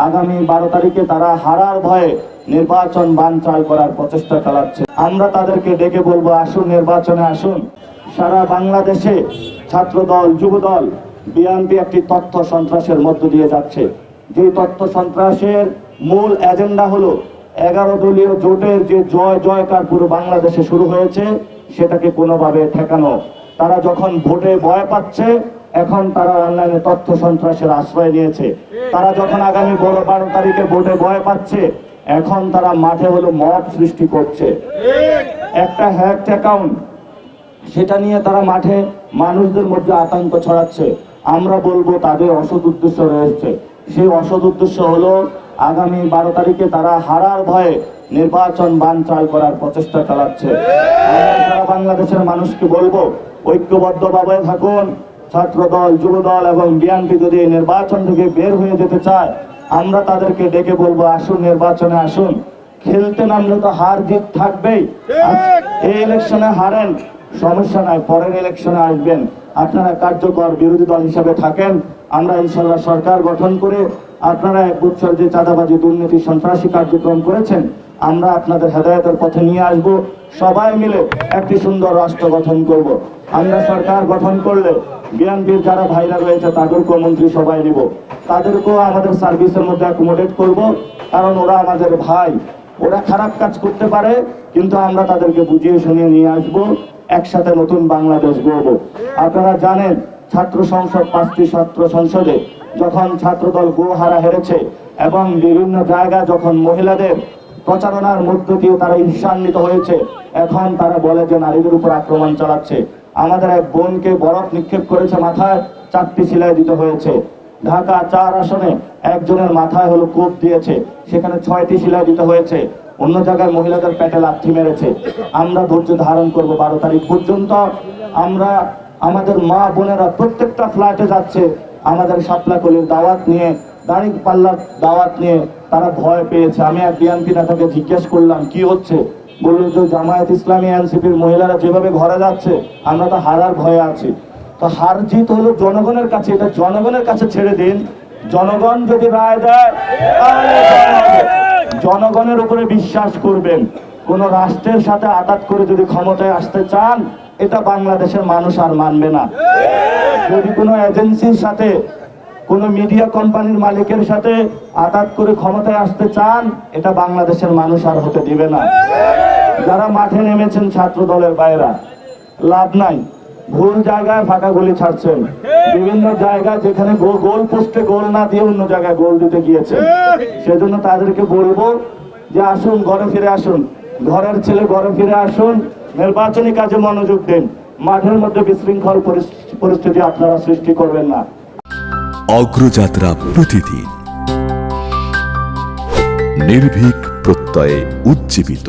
আগামী 12 তারিখে তারা হারার ভয়ে নির্বাচন বানচাল করার প্রচেষ্টা চালাচ্ছে। আমরা তাদেরকে ডেকে বলবো, আসুন নির্বাচনে আসুন। সারা বাংলাদেশে ছাত্রদল, যুবদল, বিএনপি একটি তথ্য সন্ত্রাসের মধ্য দিয়ে যাচ্ছে। যে তথ্য সন্ত্রাসের মূল এজেন্ডা হলো 11 দলীয় জোটের যে জয় জয়কার পুরো বাংলাদেশে শুরু হয়েছে সেটাকে কোনোভাবে ঠেকানো। তারা যখন ভোটে ভয় পাচ্ছে, এখন তারা অনলাইনে তথ্য সন্ত্রাসের আশ্রয় নিয়েছে। তারা যখন আগামী 12 তারিখে ভোটে ভয় পাচ্ছে, এখন তারা মাঠে হলো মব সৃষ্টি করছে। একটা হ্যাকড অ্যাকাউন্ট, সেটা নিয়ে তারা মাঠে মানুষদের মধ্যে আতঙ্ক ছড়াচ্ছে। আমরা বলবো তাদের অসৎ উদ্দেশ্য রয়েছে। সেই অসৎ উদ্দেশ্য হলো আগামী 12 তারিখে তারা হারার ভয়ে নির্বাচন বানচাল করার প্রচেষ্টা চালাচ্ছে। আমরা সারা বাংলাদেশের মানুষকে বলবো, ঐক্যবদ্ধভাবে থাকুন। ছাত্রদল, যুবদল এবং বিএনপি যদি এই নির্বাচন থেকে বের হয়ে যেতে চায়, আমরা তাদেরকে ডেকে বলবো, আসুন নির্বাচনে আসুন। খেলতে নামলে তো হার জিত থাকবেই। এই ইলেকশনে হারেন, সমস্যা নাই, পরের ইলেকশনে আসবেন। আপনারা কার্যকর বিরোধী দল হিসাবে থাকেন। আমরা ইনশাল্লাহ সরকার গঠন করে আপনারা 1 বছর যে চাঁদাবাজি, দুর্নীতি, সন্ত্রাসী কার্যক্রম করেছেন, আমরা আপনাদের হেদায়েতের পথে নিয়ে আসব। সবাই মিলে একটি সুন্দর রাষ্ট্র গঠন করব। আমরা সরকার গঠন করলে বিএনপির যারা ভাইরা রয়েছে তাদেরকেও মন্ত্রী সবাই নিব, তাদেরকেও আমাদের সার্ভিসের মধ্যে অ্যাকোমোডেট করব। কারণ ওরা আমাদের ভাই, ওরা খারাপ কাজ করতে পারে, কিন্তু আমরা তাদেরকে বুঝিয়ে শুনিয়ে নিয়ে আসবো। একসাথে নতুন বাংলাদেশ গড়ব। আপনারা জানেন, ছাত্র সংসদ, 5টি ছাত্র সংসদে যখন ছাত্রদল গোহারা হেরেছে এবং বিভিন্ন জায়গায় যখন মহিলাদের প্রচারণার মধ্য দিয়ে তারা ঈর্ষান্বিত হয়েছে, এখন তারা বলে যে নারীদের উপর আক্রমণ চালাচ্ছে। আমাদের এক বোনকে বরফ নিক্ষেপ করেছে, মাথায় 4টি সেলাই দিতে হয়েছে। ঢাকা 4 আসনে একজনের মাথায় হলো কোপ দিয়েছে, সেখানে 6টি সেলাই দিতে হয়েছে। অন্য জায়গায় মহিলাদের পেটে লাথি মেরেছে। আমরা ধৈর্য ধারণ করব 12 তারিখ পর্যন্ত। আমরা আমাদের মা বোনেরা প্রত্যেকটা ফ্ল্যাটে যাচ্ছে আমাদের শাপলাকলির দাওয়াত নিয়ে, দাঁড়িপাল্লার দাওয়াত নিয়ে। তারা ভয় পেয়েছে। আমি এক বিএনপি নেতাকে জিজ্ঞেস করলাম কি হচ্ছে, বলল যে জামায়াত ইসলামী, এনসিপির মহিলারা যেভাবে ঘরে যাচ্ছে, আমরা তো হারার ভয়ে আছি। তো হার জিত হলো জনগণের কাছে, এটা জনগণের কাছে ছেড়ে দিন। জনগণ যদি রায় দেয় তাহলে জনগণের উপরে বিশ্বাস করবেন। কোন রাষ্ট্রের সাথে আঘাত করে যদি ক্ষমতায় আসতে চান, এটা বাংলাদেশের মানুষ আর মানবে না। যদি কোনো এজেন্সির সাথে, কোন মিডিয়া কোম্পানির মালিকের সাথে আঘাত করে ক্ষমতায় আসতে চান, এটা বাংলাদেশের মানুষ আর হতে দিবে না। যারা মাঠে নেমেছেন ছাত্র দলের বাইরা, লাভ নাই। ভুল জায়গায় ফাঁকা গুলি ছাড়ছেন। বিভিন্ন জায়গায় যেখানে গোল পোস্টে গোল না দিয়ে অন্য জায়গায় গোল দিতে গিয়েছে। সেজন্য তাদেরকে বলবো যে আসুন, ঘরে ফিরে আসুন। ঘরের ছেলে ঘরে ফিরে আসুন, নির্বাচনী কাজে মনোযোগ দিন। মাঠের মধ্যে বিশৃঙ্খল পরিস্থিতি আপনারা সৃষ্টি করবেন না। অগ্রযাত্রা প্রতিদিন, নির্ভীক প্রত্যয়ে উজ্জীবিত।